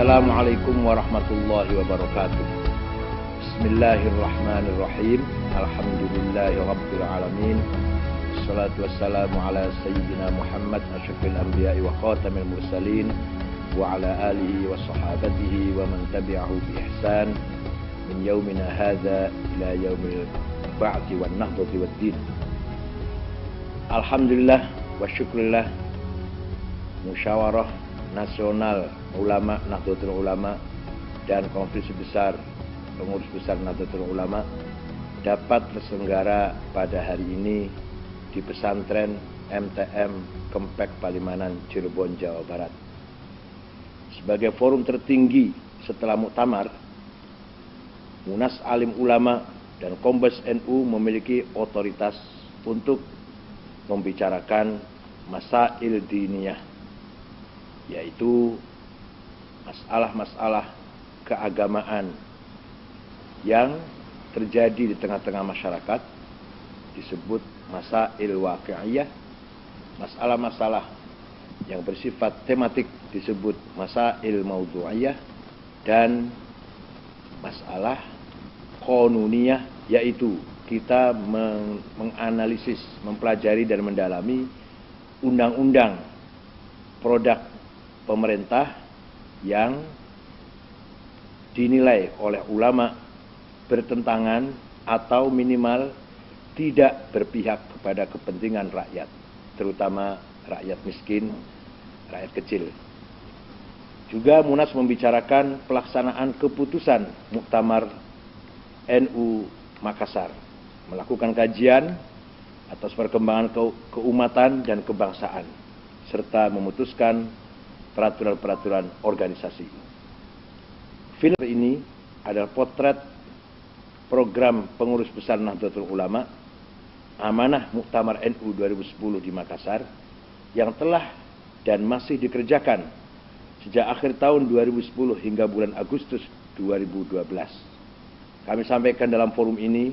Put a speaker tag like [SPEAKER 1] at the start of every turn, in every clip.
[SPEAKER 1] Assalamualaikum warahmatullahi wabarakatuh. Bismillahirrahmanirrahim. Alhamdulillahi rabbil alamin. Wassalatu wassalamu ala sayyidina Muhammad asyrafil anbiya'i wa khatamil mursalin wa ala alihi wa sahabatihi wa man tabi'ahu bi ihsan min yaumina hadza ila yaumil ba'thi wan nahdati wad din. Alhamdulillah wa syukurillah, musyawarah nasional ulama Nahdlatul Ulama dan konferensi besar pengurus besar Nahdlatul Ulama dapat terselenggara pada hari ini di pesantren MTM Kempek Palimanan, Cirebon, Jawa Barat. Sebagai forum tertinggi setelah muktamar, Munas Alim Ulama dan Kombes NU memiliki otoritas untuk membicarakan masail diniyah, yaitu masalah-masalah keagamaan yang terjadi di tengah-tengah masyarakat, disebut masail waqi'iyah. Masalah-masalah yang bersifat tematik disebut masail maudu'iyah, dan masalah qanuniyah, yaitu kita menganalisis, mempelajari dan mendalami undang-undang produk pemerintah yang dinilai oleh ulama bertentangan atau minimal tidak berpihak kepada kepentingan rakyat, terutama rakyat miskin, rakyat kecil. Juga Munas membicarakan pelaksanaan keputusan Muktamar NU Makassar, melakukan kajian atas perkembangan keumatan dan kebangsaan, serta memutuskan peraturan-peraturan organisasi. Film ini adalah potret program pengurus besar Nahdlatul Ulama, amanah Muktamar NU 2010 di Makassar, yang telah dan masih dikerjakan sejak akhir tahun 2010 hingga bulan Agustus 2012. Kami sampaikan dalam forum ini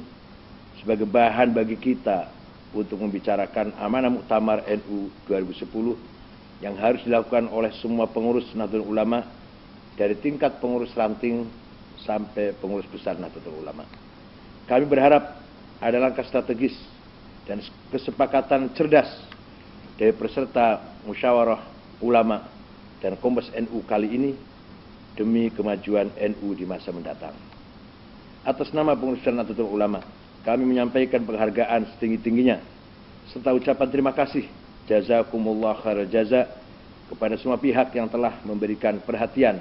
[SPEAKER 1] sebagai bahan bagi kita untuk membicarakan amanah Muktamar NU 2010 yang harus dilakukan oleh semua pengurus Nahdlatul Ulama, dari tingkat pengurus ranting sampai pengurus besar Nahdlatul Ulama. Kami berharap ada langkah strategis dan kesepakatan cerdas dari peserta musyawarah ulama dan Kombes NU kali ini demi kemajuan NU di masa mendatang. Atas nama pengurus besar Nahdlatul Ulama, kami menyampaikan penghargaan setinggi-tingginya serta ucapan terima kasih, jazakumullah khairal jaza, kepada semua pihak yang telah memberikan perhatian,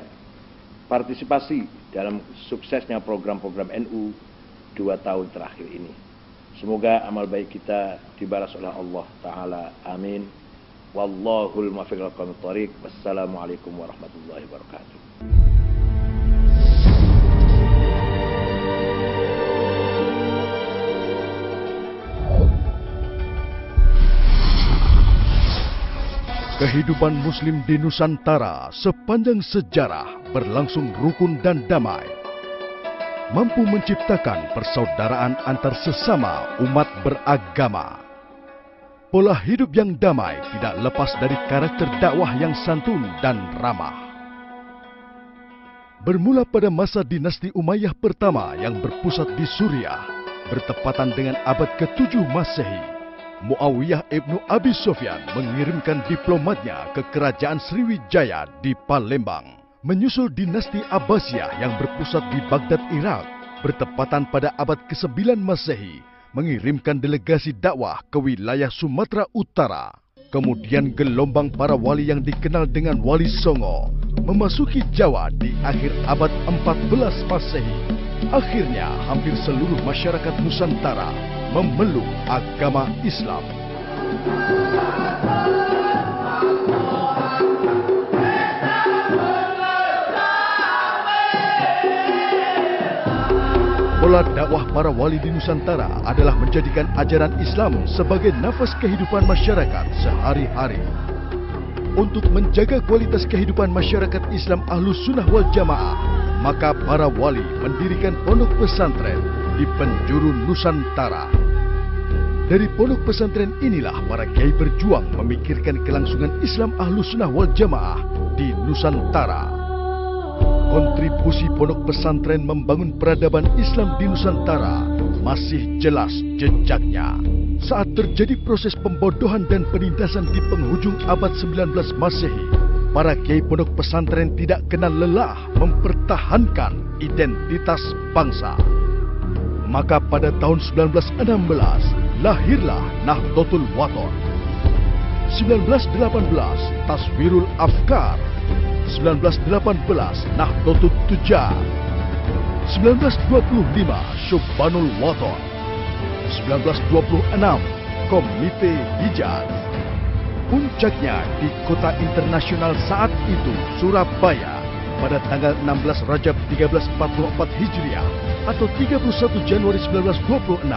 [SPEAKER 1] partisipasi dalam suksesnya program-program NU 2 tahun terakhir ini. Semoga amal baik kita dibalas oleh Allah Ta'ala. Amin. Wallahul muwaffiq ila aqwamit thoriq. Wassalamualaikum warahmatullahi wabarakatuh.
[SPEAKER 2] Kehidupan Muslim di Nusantara sepanjang sejarah berlangsung rukun dan damai, mampu menciptakan persaudaraan antar sesama umat beragama. Pola hidup yang damai tidak lepas dari karakter dakwah yang santun dan ramah. Bermula pada masa dinasti Umayyah pertama yang berpusat di Suriah, bertepatan dengan abad ke-7 Masehi, Muawiyah ibnu Abi Sufyan mengirimkan diplomatnya ke kerajaan Sriwijaya di Palembang. Menyusul dinasti Abbasiyah yang berpusat di Baghdad, Irak, bertepatan pada abad ke-9 Masehi, mengirimkan delegasi dakwah ke wilayah Sumatera Utara. Kemudian gelombang para wali yang dikenal dengan Wali Songo memasuki Jawa di akhir abad 14 Masehi. Akhirnya hampir seluruh masyarakat Nusantara memeluk agama Islam. Pola dakwah para wali di Nusantara adalah menjadikan ajaran Islam sebagai nafas kehidupan masyarakat sehari-hari. Untuk menjaga kualitas kehidupan masyarakat Islam Ahlus Sunnah wal Jamaah, maka para wali mendirikan pondok pesantren di penjuru Nusantara. Dari pondok pesantren inilah para kiai berjuang memikirkan kelangsungan Islam Ahlus Sunnah wal Jamaah di Nusantara. kontribusi pondok pesantren membangun peradaban Islam di Nusantara masih jelas jejaknya. Saat terjadi proses pembodohan dan penindasan di penghujung abad 19 Masehi, para kiai pondok pesantren tidak kenal lelah mempertahankan identitas bangsa. Maka pada tahun 1916 lahirlah Nahdlatul Wathon. 1918 Taswirul Afkar. 1918 Nahdlatul Tujar. 1925 Syubbanul Wathon. 1926 Komite Hijaz. Puncaknya di kota internasional saat itu, Surabaya, pada tanggal 16 Rajab 1344 Hijriah atau 31 Januari 1926,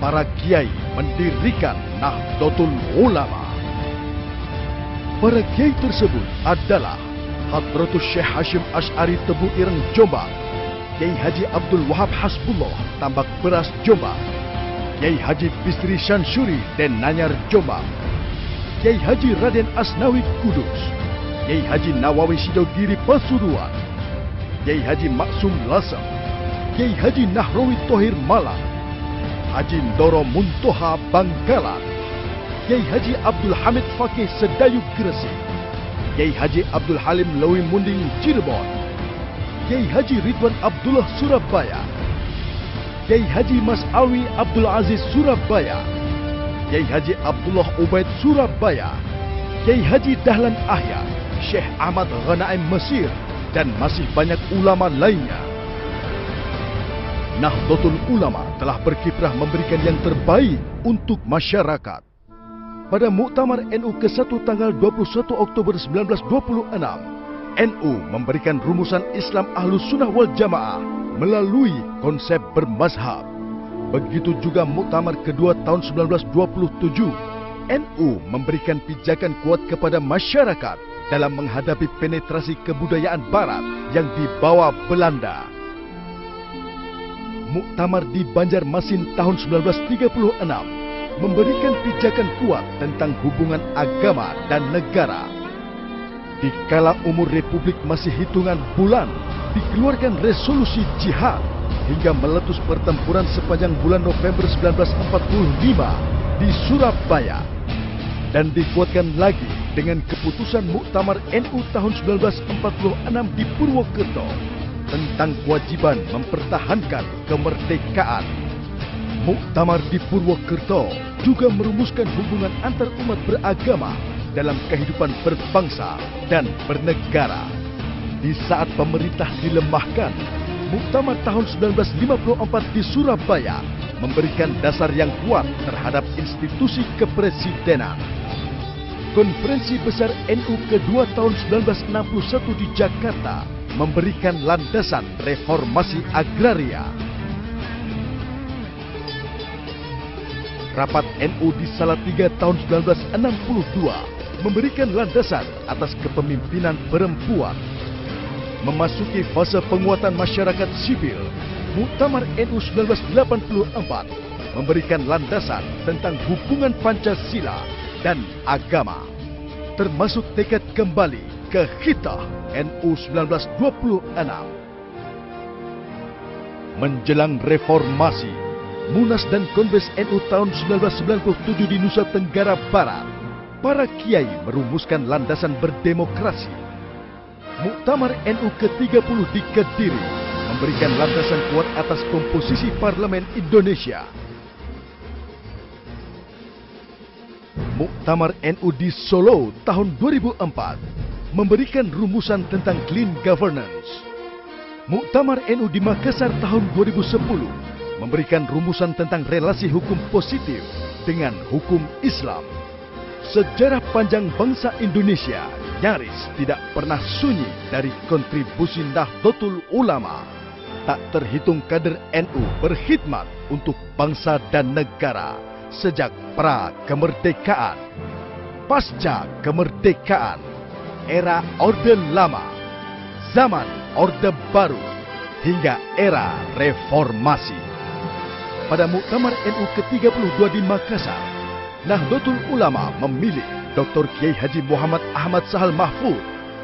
[SPEAKER 2] para kiai mendirikan Nahdlatul Ulama. Para kiai tersebut adalah Hadratus Syekh Hashim Asy'ari Tebu Ireng Jombang, Kiai Haji Abdul Wahab Hasbullah Tambak Beras Jombang, Kiai Haji Bisri Syansuri Den Nanyar Jombang, Kiai Haji Raden Asnawi Kudus, Kiai Haji Nawawi Sidogiri Pasuruan, Kiai Haji Maksum Lasem, Kiai Haji Nahrawi Thohir Malang, Haji Ndoro Muntoha Bangkalan, Kiai Haji Abdul Hamid Fakih Sedayu Gresik, Kiai Haji Abdul Halim Lewi Munding Cirebon, Kiai Haji Ridwan Abdullah Surabaya, Kiai Haji Mas Alwi Abdul Aziz Surabaya, Kiai Haji Abdullah Ubaid Surabaya, Kiai Haji Dahlan Ahya, Syekh Ahmad Ghanaim Mesir, dan masih banyak ulama lainnya. Nahdlatul Ulama telah berkiprah memberikan yang terbaik untuk masyarakat. Pada Muktamar NU ke-1 tanggal 21 Oktober 1926, NU memberikan rumusan Islam Ahlus Sunnah wal Jamaah melalui konsep bermazhab. Begitu juga Muktamar kedua tahun 1927, NU memberikan pijakan kuat kepada masyarakat dalam menghadapi penetrasi kebudayaan Barat yang dibawa Belanda. Muktamar di Banjarmasin tahun 1936 memberikan pijakan kuat tentang hubungan agama dan negara. Di kala umur Republik masih hitungan bulan, dikeluarkan resolusi jihad hingga meletus pertempuran sepanjang bulan November 1945 di Surabaya, dan dikuatkan lagi dengan keputusan Muktamar NU tahun 1946 di Purwokerto tentang kewajiban mempertahankan kemerdekaan. Muktamar di Purwokerto juga merumuskan hubungan antar umat beragama dalam kehidupan berbangsa dan bernegara. Di saat pemerintah dilemahkan, Muktamar tahun 1954 di Surabaya memberikan dasar yang kuat terhadap institusi kepresidenan. Konferensi Besar NU kedua tahun 1961 di Jakarta memberikan landasan reformasi agraria. Rapat NU di Salatiga tahun 1962 memberikan landasan atas kepemimpinan perempuan. Memasuki fase penguatan masyarakat sipil, Muktamar NU 1984 memberikan landasan tentang hubungan Pancasila dan agama, termasuk tekad kembali ke Khitah NU 1926. Menjelang reformasi, Munas dan Kongres NU tahun 1997 di Nusa Tenggara Barat, para kiai merumuskan landasan berdemokrasi. Muktamar NU ke-30 di Kediri memberikan landasan kuat atas komposisi Parlemen Indonesia. Muktamar NU di Solo tahun 2004 memberikan rumusan tentang clean governance. Muktamar NU di Makassar tahun 2010 memberikan rumusan tentang relasi hukum positif dengan hukum Islam. Sejarah panjang bangsa Indonesia nyaris tidak pernah sunyi dari kontribusi Nahdlatul Ulama. Tak terhitung kader NU berkhidmat untuk bangsa dan negara sejak pra-kemerdekaan, pasca kemerdekaan, era Orde Lama, zaman Orde Baru, hingga era reformasi. Pada Muktamar NU ke-32 di Makassar, Nahdlatul Ulama memilih Dr. Kiai Haji Muhammad Ahmad Sahal Mahfud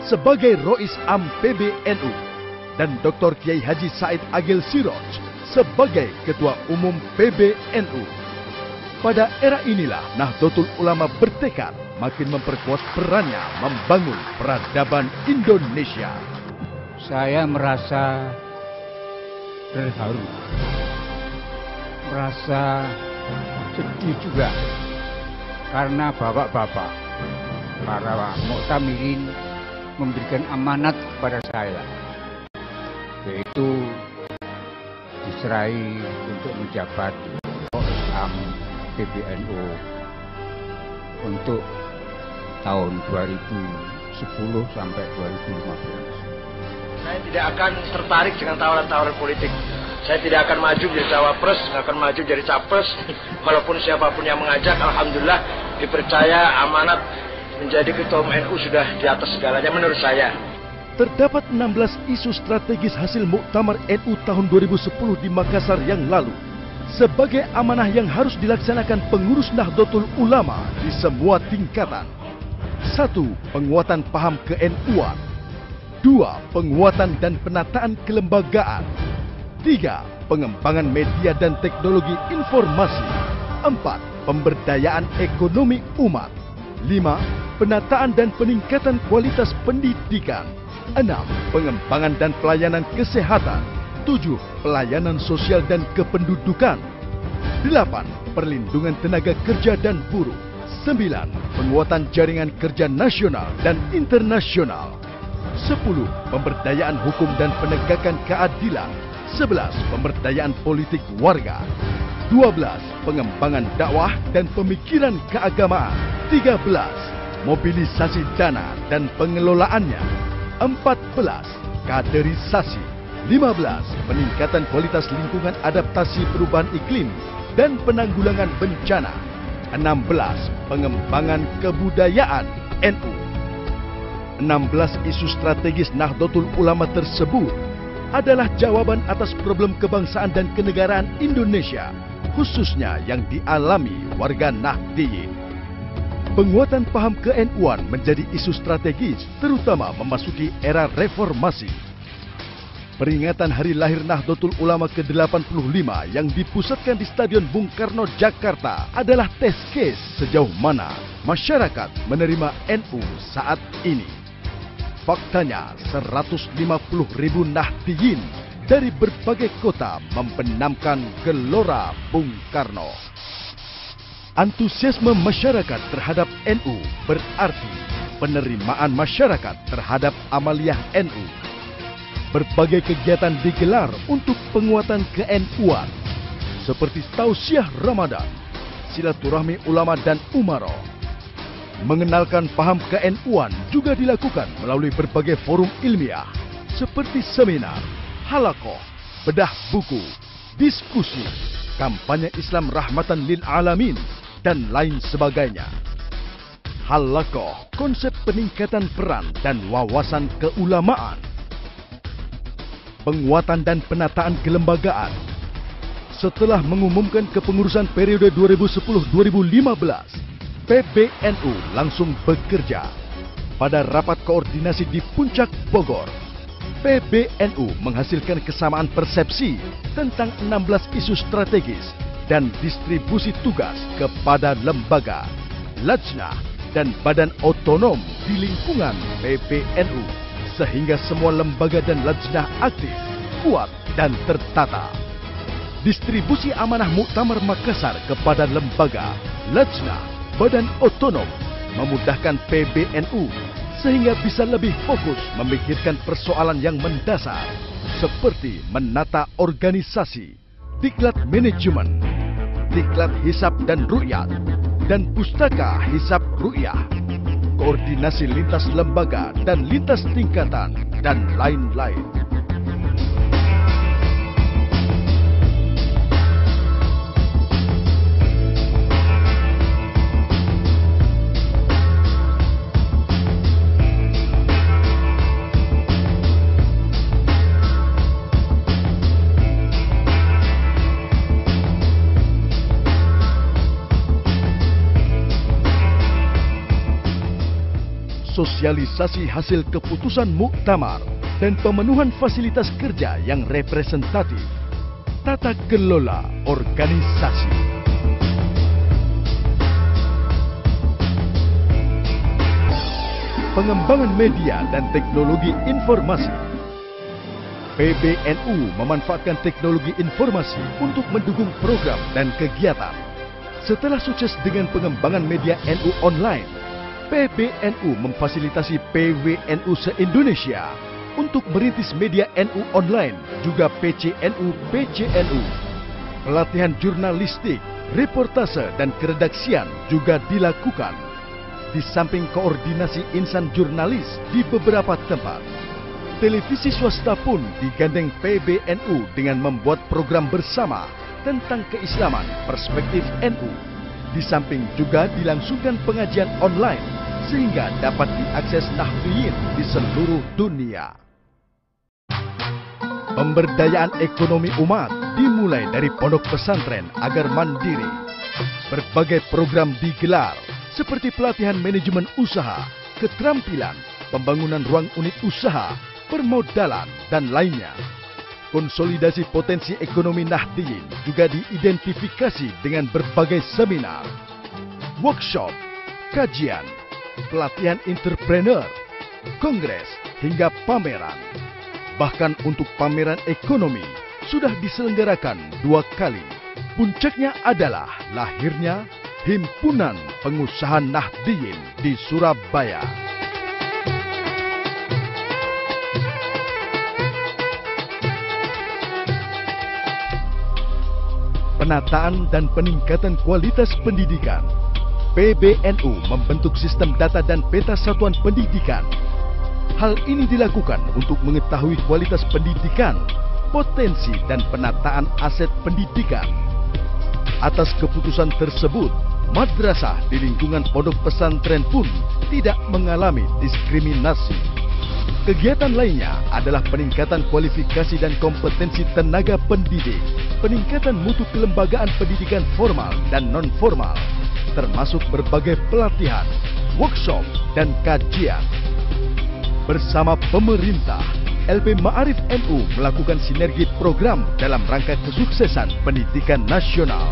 [SPEAKER 2] sebagai Rois Am PBNU dan Dr. Kiai Haji Said Agil Siroj sebagai Ketua Umum PBNU. Pada era inilah Nahdlatul Ulama bertekad makin memperkuat perannya membangun peradaban Indonesia.
[SPEAKER 3] Saya merasa terharu, merasa sedih juga karena bapak-bapak, para muktamirin memberikan amanat kepada saya, yaitu diserahi untuk menjabat Islam PBNU untuk tahun 2010 sampai 2015.
[SPEAKER 1] Saya tidak akan tertarik dengan tawaran-tawaran politik. Saya tidak akan maju jadi cawapres, tidak akan maju jadi capres. Walaupun siapapun yang mengajak, alhamdulillah dipercaya amanat menjadi Ketua Umum NU sudah di atas segalanya menurut saya.
[SPEAKER 2] Terdapat 16 isu strategis hasil Muktamar NU tahun 2010 di Makassar yang lalu sebagai amanah yang harus dilaksanakan pengurus Nahdlatul Ulama di semua tingkatan. 1. Penguatan paham ke-NU-an. 2. Penguatan dan penataan kelembagaan. 3. Pengembangan media dan teknologi informasi. 4. Pemberdayaan ekonomi umat. 5. Penataan dan peningkatan kualitas pendidikan. 6. Pengembangan dan pelayanan kesehatan. 7. Pelayanan sosial dan kependudukan. 8. Perlindungan tenaga kerja dan buruh. 9. Penguatan jaringan kerja nasional dan internasional. 10. Pemberdayaan hukum dan penegakan keadilan. 11. Pemberdayaan politik warga. 12. Pengembangan dakwah dan pemikiran keagamaan. 13. Mobilisasi dana dan pengelolaannya. 14. Kaderisasi. 15. Peningkatan kualitas lingkungan adaptasi perubahan iklim dan penanggulangan bencana. 16. Pengembangan kebudayaan NU. 16 isu strategis Nahdlatul Ulama tersebut adalah jawaban atas problem kebangsaan dan kenegaraan Indonesia, khususnya yang dialami warga Nahdliyin. Penguatan paham ke-NU-an menjadi isu strategis, terutama memasuki era reformasi. Peringatan hari lahir Nahdlatul Ulama ke-85 yang dipusatkan di Stadion Bung Karno, Jakarta adalah test case sejauh mana masyarakat menerima NU saat ini. Faktanya 150.000 Nahdliyin dari berbagai kota membenamkan gelora Bung Karno. Antusiasme masyarakat terhadap NU berarti penerimaan masyarakat terhadap amaliyah NU. Berbagai kegiatan digelar untuk penguatan ke-NU-an seperti tausiah Ramadan, silaturahmi ulama dan umaro. Mengenalkan paham ke-NU-an juga dilakukan melalui berbagai forum ilmiah seperti seminar, halaqah, bedah buku, diskusi, kampanye Islam rahmatan lil alamin, dan lain sebagainya. Halaqah, konsep peningkatan peran dan wawasan keulamaan. Penguatan dan penataan kelembagaan. Setelah mengumumkan kepengurusan periode 2010-2015, PBNU langsung bekerja. Pada rapat koordinasi di Puncak Bogor, PBNU menghasilkan kesamaan persepsi tentang 16 isu strategis dan distribusi tugas kepada lembaga, lajnah, dan badan otonom di lingkungan PBNU, sehingga semua lembaga dan lajnah aktif, kuat, dan tertata. Distribusi amanah Muktamar Makassar kepada lembaga, lajnah, badan otonom memudahkan PBNU sehingga bisa lebih fokus memikirkan persoalan yang mendasar seperti menata organisasi, diklat manajemen, diklat hisab dan ru'yat, dan pustaka hisab ru'yah, koordinasi lintas lembaga dan lintas tingkatan, dan lain-lain. Sosialisasi hasil keputusan Muktamar dan pemenuhan fasilitas kerja yang representatif. Tata kelola organisasi. Pengembangan media dan teknologi informasi. PBNU memanfaatkan teknologi informasi untuk mendukung program dan kegiatan. Setelah sukses dengan pengembangan media NU online, PBNU memfasilitasi PWNU se-Indonesia untuk merintis media NU online, juga PCNU. Pelatihan jurnalistik, reportase, dan keredaksian juga dilakukan. Di samping koordinasi insan jurnalis di beberapa tempat, televisi swasta pun digandeng PBNU dengan membuat program bersama tentang keislaman perspektif NU. Di samping juga dilangsungkan pengajian online sehingga dapat diakses Nahdiyin di seluruh dunia. Pemberdayaan ekonomi umat dimulai dari pondok pesantren agar mandiri. Berbagai program digelar seperti pelatihan manajemen usaha, keterampilan, pembangunan ruang unit usaha, permodalan, dan lainnya. Konsolidasi potensi ekonomi Nahdiyin juga diidentifikasi dengan berbagai seminar, workshop, kajian, pelatihan entrepreneur, kongres, hingga pameran. Bahkan untuk pameran ekonomi sudah diselenggarakan 2 kali. Puncaknya adalah lahirnya Himpunan Pengusaha Nahdiyin di Surabaya. Penataan dan peningkatan kualitas pendidikan. PBNU membentuk sistem data dan peta satuan pendidikan. Hal ini dilakukan untuk mengetahui kualitas pendidikan, potensi dan penataan aset pendidikan. Atas keputusan tersebut, madrasah di lingkungan pondok pesantren pun tidak mengalami diskriminasi. Kegiatan lainnya adalah peningkatan kualifikasi dan kompetensi tenaga pendidik, peningkatan mutu kelembagaan pendidikan formal dan non-formal, termasuk berbagai pelatihan, workshop, dan kajian. Bersama pemerintah, LP Ma'arif NU melakukan sinergi program dalam rangka kesuksesan pendidikan nasional.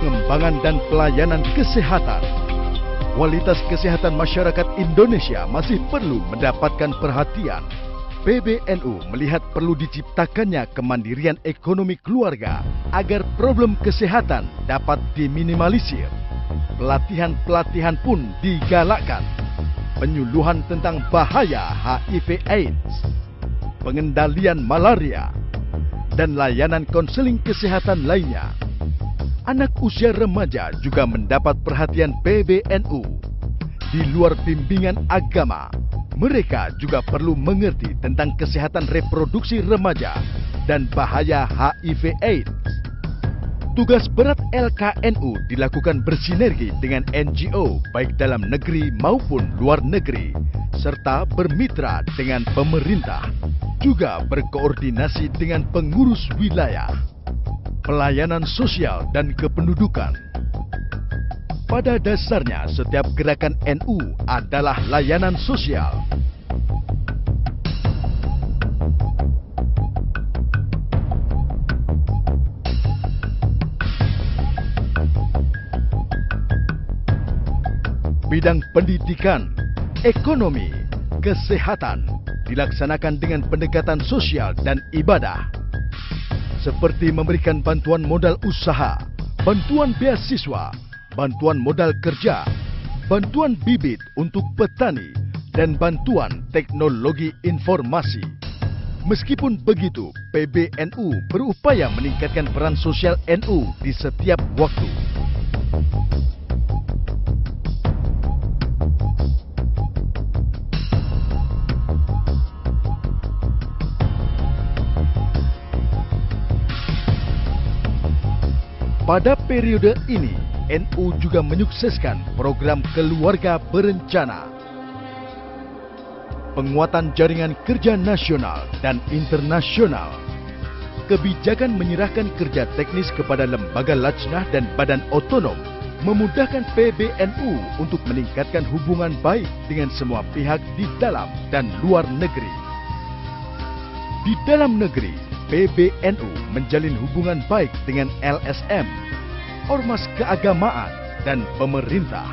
[SPEAKER 2] Pengembangan dan pelayanan kesehatan. Kualitas kesehatan masyarakat Indonesia masih perlu mendapatkan perhatian. PBNU melihat perlu diciptakannya kemandirian ekonomi keluarga agar problem kesehatan dapat diminimalisir. Pelatihan-pelatihan pun digalakkan. Penyuluhan tentang bahaya HIV/AIDS, pengendalian malaria, dan layanan konseling kesehatan lainnya. Anak usia remaja juga mendapat perhatian PBNU. Di luar bimbingan agama, mereka juga perlu mengerti tentang kesehatan reproduksi remaja dan bahaya HIV/AIDS. Tugas berat LKNU dilakukan bersinergi dengan NGO baik dalam negeri maupun luar negeri, serta bermitra dengan pemerintah, juga berkoordinasi dengan pengurus wilayah. Pelayanan sosial dan kependudukan. Pada dasarnya, setiap gerakan NU adalah layanan sosial. Bidang pendidikan, ekonomi, kesehatan dilaksanakan dengan pendekatan sosial dan ibadah. Seperti memberikan bantuan modal usaha, bantuan beasiswa, bantuan modal kerja, bantuan bibit untuk petani, dan bantuan teknologi informasi. Meskipun begitu, PBNU berupaya meningkatkan peran sosial NU di setiap waktu. Pada periode ini, NU juga menyukseskan program keluarga berencana, penguatan jaringan kerja nasional dan internasional, kebijakan menyerahkan kerja teknis kepada lembaga lajnah dan badan otonom, memudahkan PBNU untuk meningkatkan hubungan baik dengan semua pihak di dalam dan luar negeri. Di dalam negeri, PBNU menjalin hubungan baik dengan LSM, ormas keagamaan, dan pemerintah.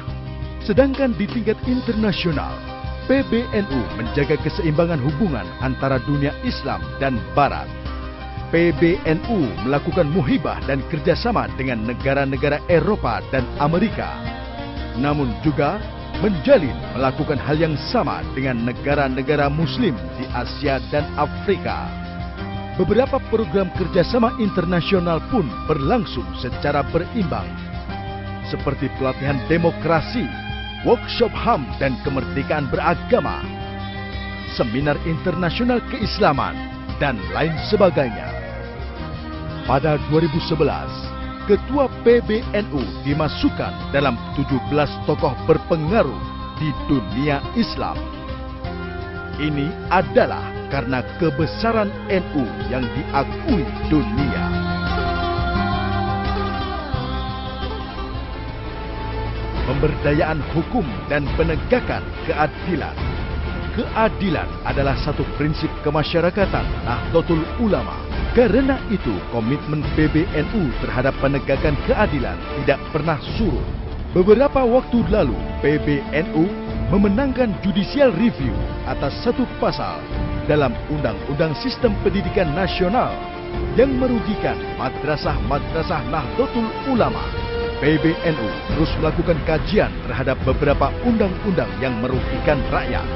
[SPEAKER 2] Sedangkan di tingkat internasional, PBNU menjaga keseimbangan hubungan antara dunia Islam dan Barat. PBNU melakukan muhibah dan kerjasama dengan negara-negara Eropa dan Amerika, namun juga menjalin melakukan hal yang sama dengan negara-negara Muslim di Asia dan Afrika. Beberapa program kerjasama internasional pun berlangsung secara berimbang, seperti pelatihan demokrasi, workshop HAM dan kemerdekaan beragama, seminar internasional keislaman, dan lain sebagainya. Pada 2011, Ketua PBNU dimasukkan dalam 17 tokoh berpengaruh di dunia Islam. Ini adalah karena kebesaran NU yang diakui dunia. Pemberdayaan hukum dan penegakan keadilan. Keadilan adalah satu prinsip kemasyarakatan Nahdlatul Ulama. Karena itu, komitmen PBNU terhadap penegakan keadilan tidak pernah surut. Beberapa waktu lalu, PBNU memenangkan judicial review atas satu pasal dalam Undang-Undang Sistem Pendidikan Nasional yang merugikan madrasah-madrasah Nahdlatul Ulama. PBNU terus melakukan kajian terhadap beberapa undang-undang yang merugikan rakyat.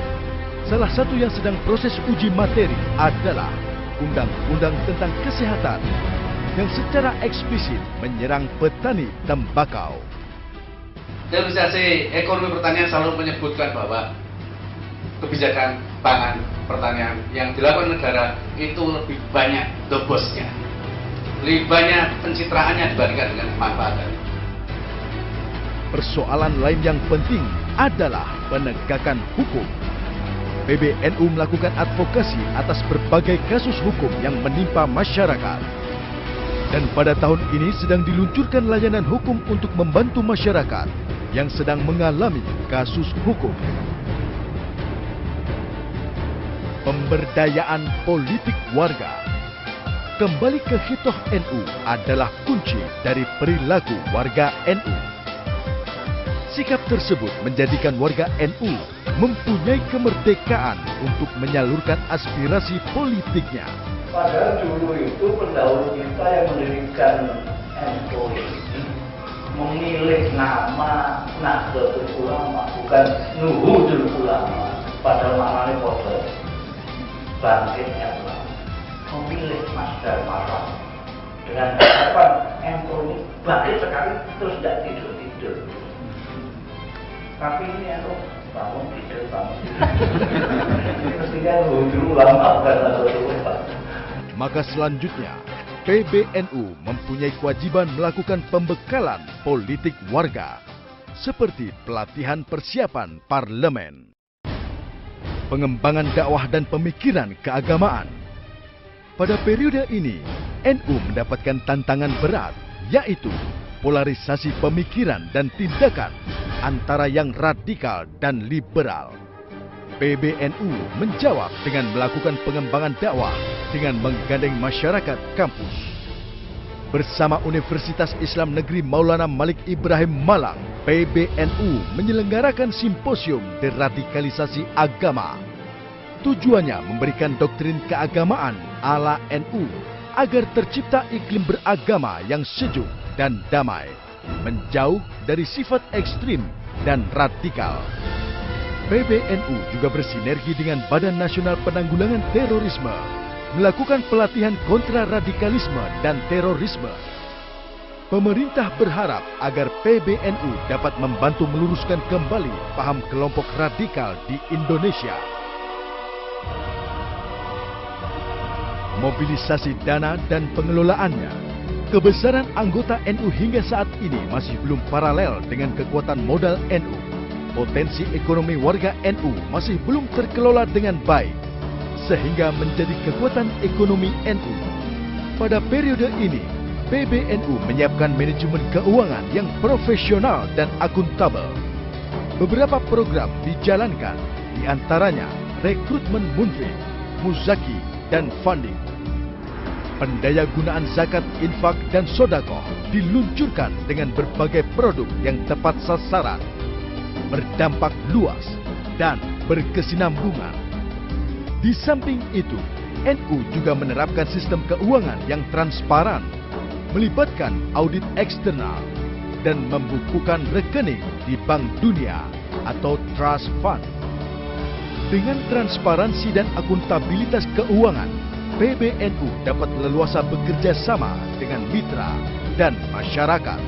[SPEAKER 2] Salah satu yang sedang proses uji materi adalah Undang-Undang tentang Kesehatan yang secara eksplisit menyerang petani tembakau.
[SPEAKER 4] Realisasi ekonomi pertanian selalu menyebutkan bahwa kebijakan pangan pertanian yang dilakukan negara itu lebih banyak dobosnya, lebih banyak pencitraannya dibandingkan dengan manfaatnya.
[SPEAKER 2] Persoalan lain yang penting adalah penegakan hukum. PBNU melakukan advokasi atas berbagai kasus hukum yang menimpa masyarakat. Dan pada tahun ini sedang diluncurkan layanan hukum untuk membantu masyarakat yang sedang mengalami kasus hukum. Pemberdayaan politik warga. Kembali ke hitoh NU adalah kunci dari perilaku warga NU. Sikap tersebut menjadikan warga NU mempunyai kemerdekaan untuk menyalurkan aspirasi politiknya.
[SPEAKER 5] Padahal dulu itu pendahulu kita yang mendirikan NU ini memilih nama Nahdlatul Ulama, bukan Nuhudul Ulama. Padahal maknanya bodoh, bangkitnya ulama. Memilih Mas Darmawan dengan harapan NU ini bangkit sekali terus tidak tidur-tidur. Tapi ini bangun tidur. Ini mestinya Nuhudul Ulama bukan Nahdlatul Ulama.
[SPEAKER 2] Maka selanjutnya, PBNU mempunyai kewajiban melakukan pembekalan politik warga, seperti pelatihan persiapan parlemen, pengembangan dakwah dan pemikiran keagamaan. Pada periode ini, NU mendapatkan tantangan berat, yaitu polarisasi pemikiran dan tindakan antara yang radikal dan liberal. PBNU menjawab dengan melakukan pengembangan dakwah dengan menggandeng masyarakat kampus. Bersama Universitas Islam Negeri Maulana Malik Ibrahim Malang, PBNU menyelenggarakan simposium deradikalisasi agama. Tujuannya memberikan doktrin keagamaan ala NU agar tercipta iklim beragama yang sejuk dan damai, menjauh dari sifat ekstrim dan radikal. PBNU juga bersinergi dengan Badan Nasional Penanggulangan Terorisme, melakukan pelatihan kontra radikalisme dan terorisme. Pemerintah berharap agar PBNU dapat membantu meluruskan kembali paham kelompok radikal di Indonesia. Mobilisasi dana dan pengelolaannya. Kebesaran anggota NU hingga saat ini masih belum paralel dengan kekuatan modal NU. Potensi ekonomi warga NU masih belum terkelola dengan baik, sehingga menjadi kekuatan ekonomi NU. Pada periode ini, PBNU menyiapkan manajemen keuangan yang profesional dan akuntabel. Beberapa program dijalankan, di antaranya rekrutmen munfik, muzaki, dan funding. Pendayagunaan zakat, infak, dan sodakoh diluncurkan dengan berbagai produk yang tepat sasaran, berdampak luas, dan berkesinambungan. Di samping itu, NU juga menerapkan sistem keuangan yang transparan, melibatkan audit eksternal, dan membukukan rekening di Bank Dunia atau Trust Fund. Dengan transparansi dan akuntabilitas keuangan, PBNU dapat leluasa bekerja sama dengan mitra dan masyarakat.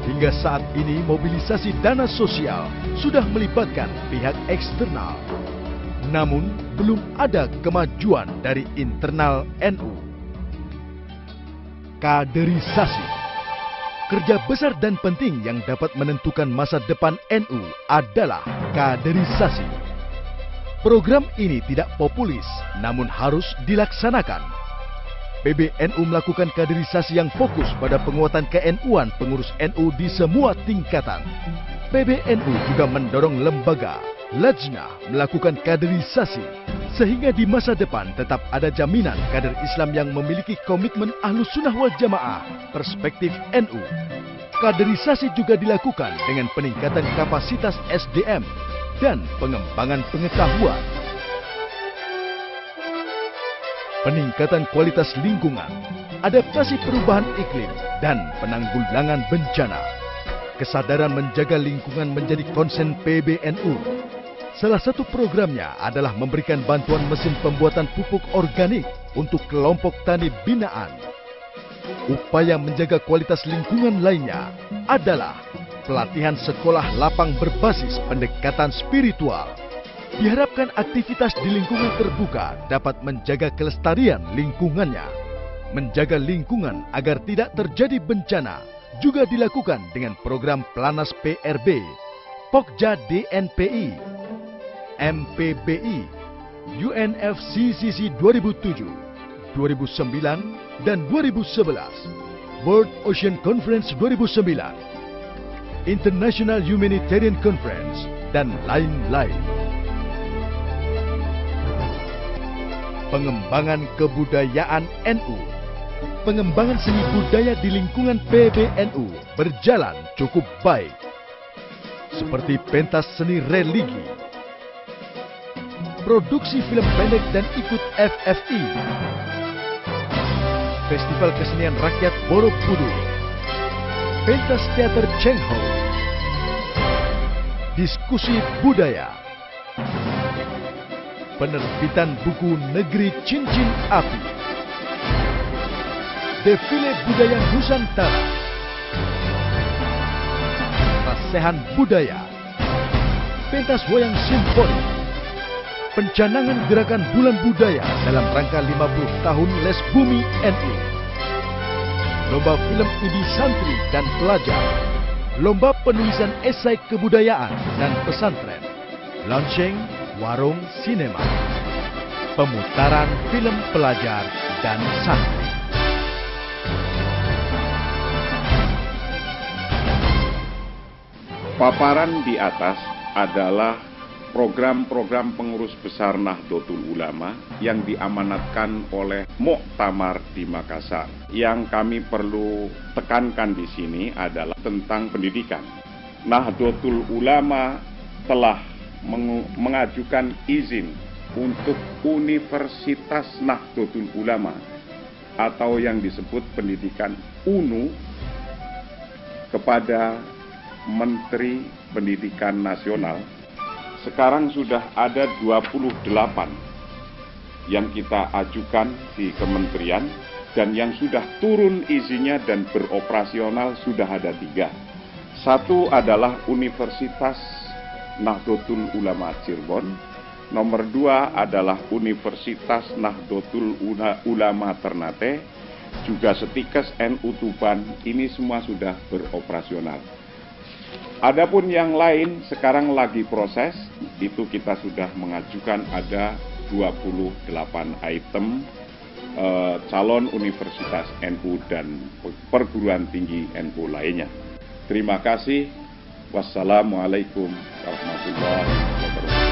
[SPEAKER 2] Hingga saat ini mobilisasi dana sosial sudah melibatkan pihak eksternal. Namun belum ada kemajuan dari internal NU. Kaderisasi. Kerja besar dan penting yang dapat menentukan masa depan NU adalah kaderisasi. Program ini tidak populis, namun harus dilaksanakan. PBNU melakukan kaderisasi yang fokus pada penguatan ke-NU-an pengurus NU di semua tingkatan. PBNU juga mendorong lembaga, lajnah melakukan kaderisasi, sehingga di masa depan tetap ada jaminan kader Islam yang memiliki komitmen Ahlus Sunnah wal Jamaah, perspektif NU. Kaderisasi juga dilakukan dengan peningkatan kapasitas SDM dan pengembangan pengetahuan. Peningkatan kualitas lingkungan, adaptasi perubahan iklim, dan penanggulangan bencana. Kesadaran menjaga lingkungan menjadi konsen PBNU. Salah satu programnya adalah memberikan bantuan mesin pembuatan pupuk organik untuk kelompok tani binaan. Upaya menjaga kualitas lingkungan lainnya adalah pelatihan sekolah lapang berbasis pendekatan spiritual. Diharapkan aktivitas di lingkungan terbuka dapat menjaga kelestarian lingkungannya. Menjaga lingkungan agar tidak terjadi bencana juga dilakukan dengan program Planas PRB, Pokja DNPI, MPBI, UNFCCC 2007, 2009, dan 2011, World Ocean Conference 2009, International Humanitarian Conference, dan lain-lain. Pengembangan kebudayaan NU. Pengembangan seni budaya di lingkungan PBNU berjalan cukup baik. Seperti pentas seni religi, produksi film pendek dan ikut FFI, Festival Kesenian Rakyat Borobudur, pentas teater Cheng Ho, diskusi budaya, penerbitan buku Negeri Cincin Api, defile budaya Nusantara, rasehan budaya, pentas wayang simfoni, pencanangan gerakan bulan budaya dalam rangka 50 tahun Les Bumi NU, lomba film idi santri dan pelajar, lomba penulisan esai kebudayaan dan pesantren, launching warung sinema, pemutaran film pelajar dan santri.
[SPEAKER 6] Paparan di atas adalah program-program pengurus besar Nahdlatul Ulama yang diamanatkan oleh Muktamar di Makassar. Yang kami perlu tekankan di sini adalah tentang pendidikan. Nahdlatul Ulama telah mengajukan izin untuk Universitas Nahdlatul Ulama atau yang disebut pendidikan UNU kepada Menteri Pendidikan Nasional. Sekarang sudah ada 28 yang kita ajukan di kementerian, dan yang sudah turun izinnya dan beroperasional sudah ada 3. Satu adalah Universitas Nahdlatul Ulama Cirebon, nomor 2 adalah Universitas Nahdlatul Ulama Ternate, juga Setikes NU Tuban, ini semua sudah beroperasional. Adapun yang lain sekarang lagi proses, itu kita sudah mengajukan ada 28 item calon Universitas NU dan perguruan tinggi NU lainnya. Terima kasih. Wassalamualaikum warahmatullahi wabarakatuh.